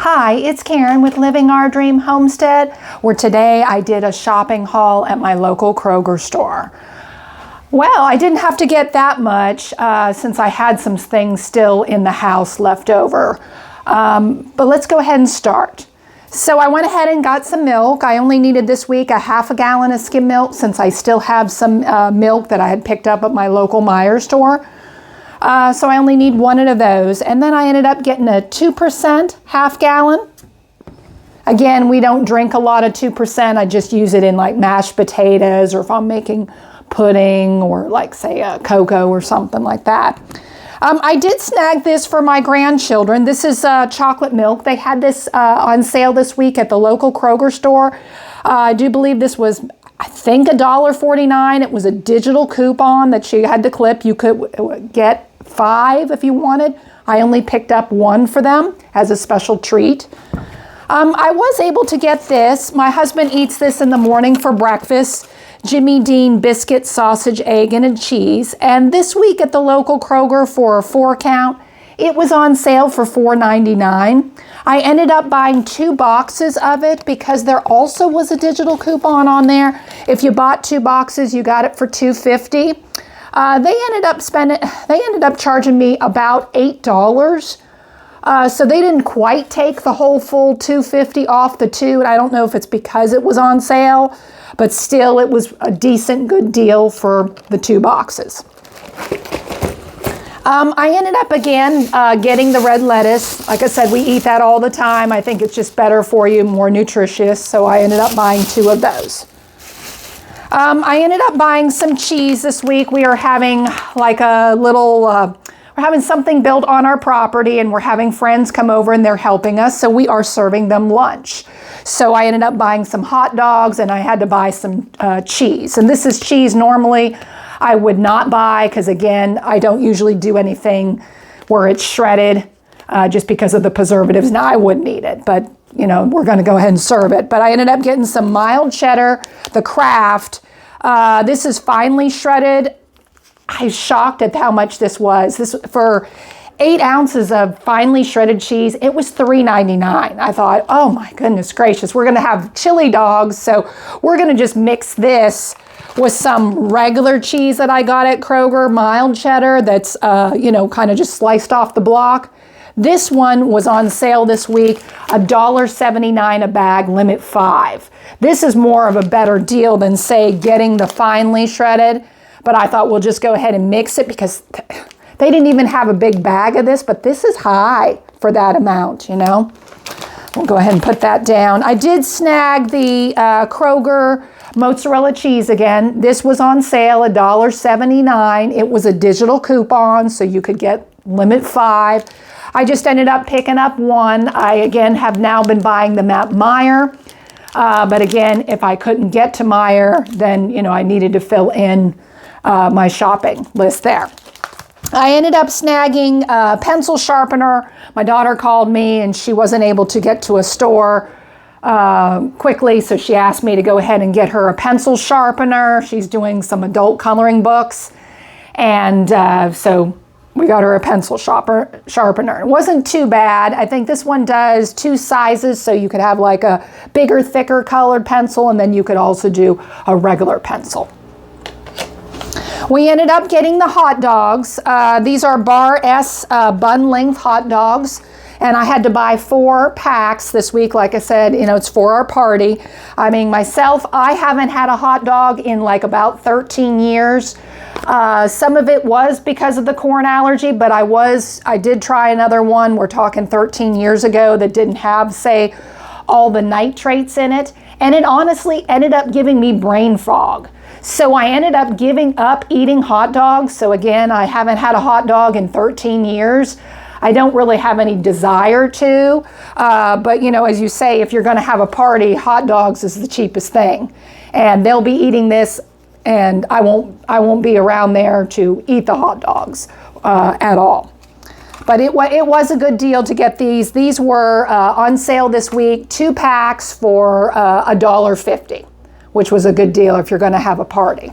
Hi, it's Karen with Living Our Dream Homestead, where today I did a shopping haul at my local Kroger store. Well, I didn't have to get that much since I had some things still in the house left over. But let's go ahead and start. So I went ahead and got some milk. I only needed this week a half a gallon of skim milk since I still have some milk that I had picked up at my local Meijer store. So I only need one of those. And then I ended up getting a 2% half gallon. Again, we don't drink a lot of 2%. I just use it in like mashed potatoes or if I'm making pudding or like say a cocoa or something like that. I did snag this for my grandchildren. This is chocolate milk. They had this on sale this week at the local Kroger store. I do believe this was, I think, $1.49. It was a digital coupon that she had to clip. You could get 5 if you wanted. I only picked up 1 for them as a special treat. I was able to get this. My husband eats this in the morning for breakfast. Jimmy Dean biscuit, sausage, egg, and cheese. And this week at the local Kroger for a 4-count, it was on sale for $4.99. I ended up buying 2 boxes of it because there also was a digital coupon on there. If you bought 2 boxes, you got it for $2.50. They ended up charging me about $8. So they didn't quite take the whole full $2.50 off the 2. And I don't know if it's because it was on sale, but still it was a decent, good deal for the 2 boxes. I ended up again getting the red lettuce. Like I said, we eat that all the time. I think it's just better for you, more nutritious. So I ended up buying 2 of those. I ended up buying some cheese this week. We are having like a little, we're having something built on our property and we're having friends come over and they're helping us. So we are serving them lunch. So I ended up buying some hot dogs and I had to buy some cheese. And this is cheese normally I would not buy because, again, I don't usually do anything where it's shredded just because of the preservatives. Now, I wouldn't eat it, but, you know, we're going to go ahead and serve it. But I ended up getting some mild cheddar, the Kraft. This is finely shredded. I was shocked at how much this was. This for 8 ounces of finely shredded cheese, it was $3.99. I thought, oh my goodness gracious, we're going to have chili dogs, so we're going to just mix this with some regular cheese that I got at Kroger, mild cheddar that's, kind of just sliced off the block. This one was on sale this week, $1.79 a bag, limit 5. This is more of a better deal than, say, getting the finely shredded, but I thought we'll just go ahead and mix it because they didn't even have a big bag of this, but this is high for that amount, you know. We'll go ahead and put that down. I did snag the Kroger mozzarella cheese again. This was on sale, $1.79. It was a digital coupon, so you could get limit 5. I just ended up picking up 1. I, again, have now been buying them at Meijer. But again, if I couldn't get to Meijer, then, you know, I needed to fill in my shopping list there. I ended up snagging a pencil sharpener. My daughter called me and she wasn't able to get to a store quickly, so she asked me to go ahead and get her a pencil sharpener. She's doing some adult coloring books, and so we got her a pencil sharpener. It wasn't too bad. I think this one does 2 sizes, so you could have like a bigger, thicker colored pencil, and then you could also do a regular pencil. We ended up getting the hot dogs. These are Bar S bun length hot dogs. And I had to buy 4 packs this week. Like I said, you know, it's for our party. I mean, myself, I haven't had a hot dog in like about 13 years. Some of it was because of the corn allergy, but I did try another one. We're talking 13 years ago that didn't have, say, all the nitrates in it. And it honestly ended up giving me brain fog. So I ended up giving up eating hot dogs. So again, I haven't had a hot dog in 13 years. I don't really have any desire to, but you know, as you say, if you're going to have a party, hot dogs is the cheapest thing, and they'll be eating this, and I won't be around there to eat the hot dogs at all. But it was a good deal to get these. These were on sale this week, 2 packs for $1.50, which was a good deal if you're going to have a party.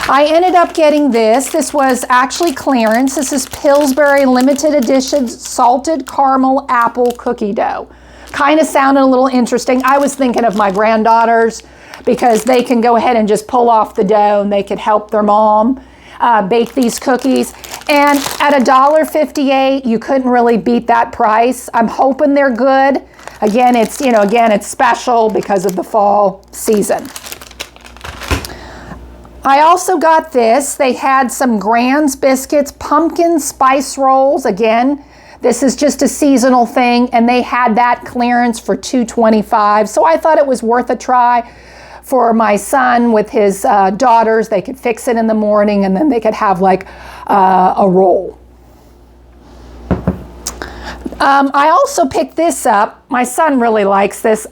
I ended up getting this. This was actually clearance. This is Pillsbury limited edition salted caramel apple cookie dough. Kind of sounded a little interesting. I was thinking of my granddaughters because they can go ahead and just pull off the dough and they could help their mom bake these cookies. And at $1.58, you couldn't really beat that price. I'm hoping they're good. Again, it's special because of the fall season. I also got this. They had some Grand's biscuits, pumpkin spice rolls. Again, this is just a seasonal thing, and they had that clearance for $2.25. So I thought it was worth a try for my son with his daughters. They could fix it in the morning, and then they could have like a roll. I also picked this up. My son really likes this.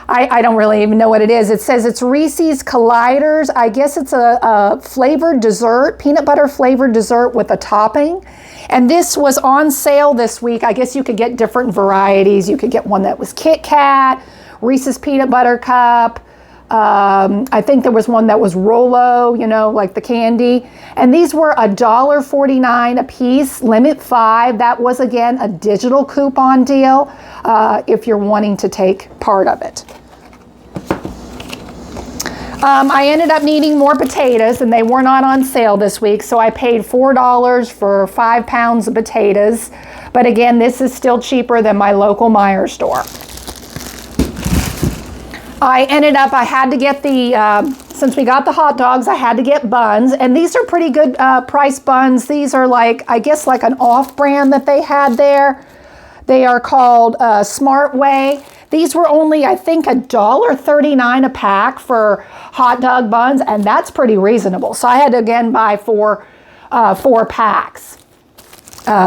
I don't really even know what it is. It says it's Reese's Colliders. I guess it's a flavored dessert, peanut butter flavored dessert with a topping. And this was on sale this week. I guess you could get different varieties. You could get one that was Kit Kat, Reese's Peanut Butter Cup. I think there was one that was Rolo, like the candy. And these were $1.49 a piece, limit 5. That was, again, a digital coupon deal if you're wanting to take part of it. I ended up needing more potatoes, and they were not on sale this week, so I paid $4 for 5 pounds of potatoes. But again, this is still cheaper than my local Meijer store. I had to get since we got the hot dogs, I had to get buns, and these are pretty good price buns. These are I guess like an off-brand that they had there. They are called Smart Way. These were only, I think, $1.39 a pack for hot dog buns, and that's pretty reasonable. So I had to, again, buy four packs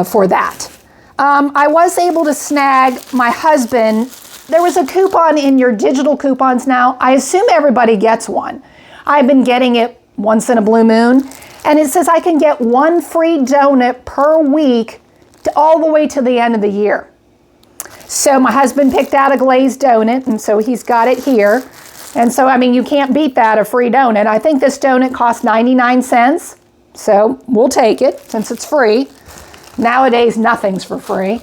for that. I was able to snag my husband. There was a coupon in your digital coupons now. I assume everybody gets one. I've been getting it once in a blue moon. And it says I can get one free donut per week all the way to the end of the year. So my husband picked out a glazed donut, and so he's got it here. And so, you can't beat that, a free donut. I think this donut cost 99 cents. So we'll take it since it's free. Nowadays, nothing's for free,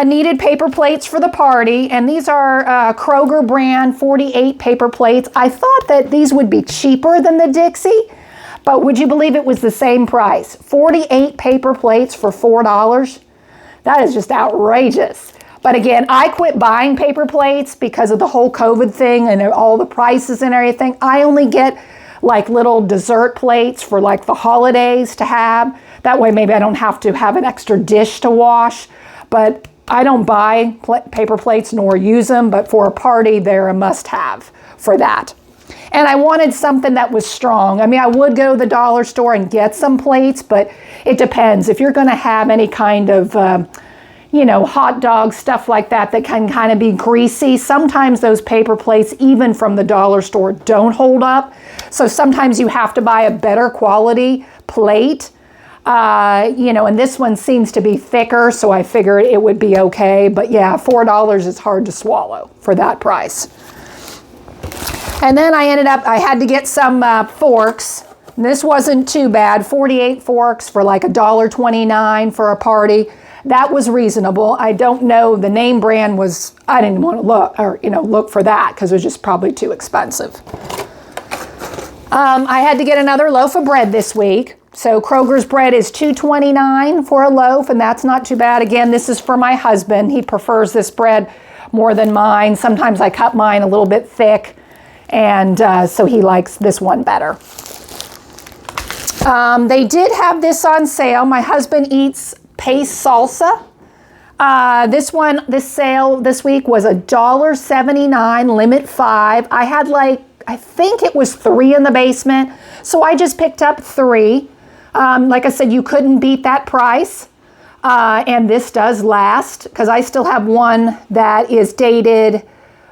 Needed paper plates for the party, and these are Kroger brand 48 paper plates. I thought that these would be cheaper than the Dixie, but would you believe it was the same price? 48 paper plates for $4. That is just outrageous. But again, I quit buying paper plates because of the whole COVID thing and all the prices and everything. I only get like little dessert plates for like the holidays to have. That way maybe I don't have to have an extra dish to wash. But I don't buy paper plates nor use them, but for a party, they're a must-have for that. And I wanted something that was strong. I would go to the dollar store and get some plates, but it depends. If you're going to have any kind of, hot dog, stuff like that can kind of be greasy, sometimes those paper plates, even from the dollar store, don't hold up. So sometimes you have to buy a better quality plate. And this one seems to be thicker, so I figured it would be okay. But yeah, $4 is hard to swallow for that price. And then I had to get some forks. This wasn't too bad, 48 forks for like $1.29 for a party. That was reasonable. I don't know, the name brand was, I didn't want to look for that because it was just probably too expensive. I had to get another loaf of bread this week. So Kroger's bread is $2.29 for a loaf, and that's not too bad. Again, this is for my husband. He prefers this bread more than mine. Sometimes I cut mine a little bit thick, and so he likes this one better. They did have this on sale. My husband eats paste salsa. This sale this week was $1.79, limit 5. I had I think it was 3 in the basement, so I just picked up 3. Like I said, you couldn't beat that price. And this does last because I still have one that is dated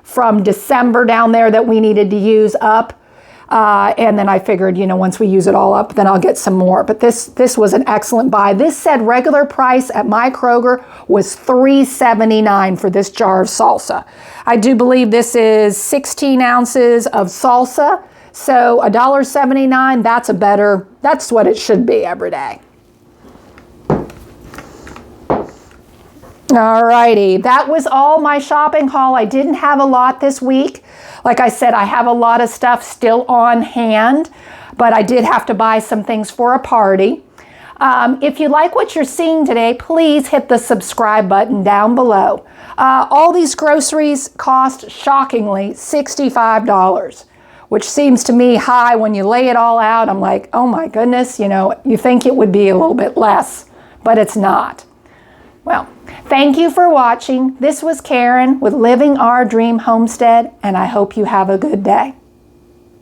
from December down there that we needed to use up. And then I figured, once we use it all up, then I'll get some more. But this was an excellent buy. This said regular price at my Kroger was $3.79 for this jar of salsa. I do believe this is 16 ounces of salsa. So $1.79, that's what it should be every day. Alrighty, that was all my shopping haul. I didn't have a lot this week. Like I said, I have a lot of stuff still on hand, but I did have to buy some things for a party. If you like what you're seeing today, please hit the subscribe button down below. All these groceries cost, shockingly, $65, which seems to me high when you lay it all out. I'm like, oh my goodness, you think it would be a little bit less, but it's not. Well, thank you for watching. This was Karen with Living Our Dream Homestead, and I hope you have a good day.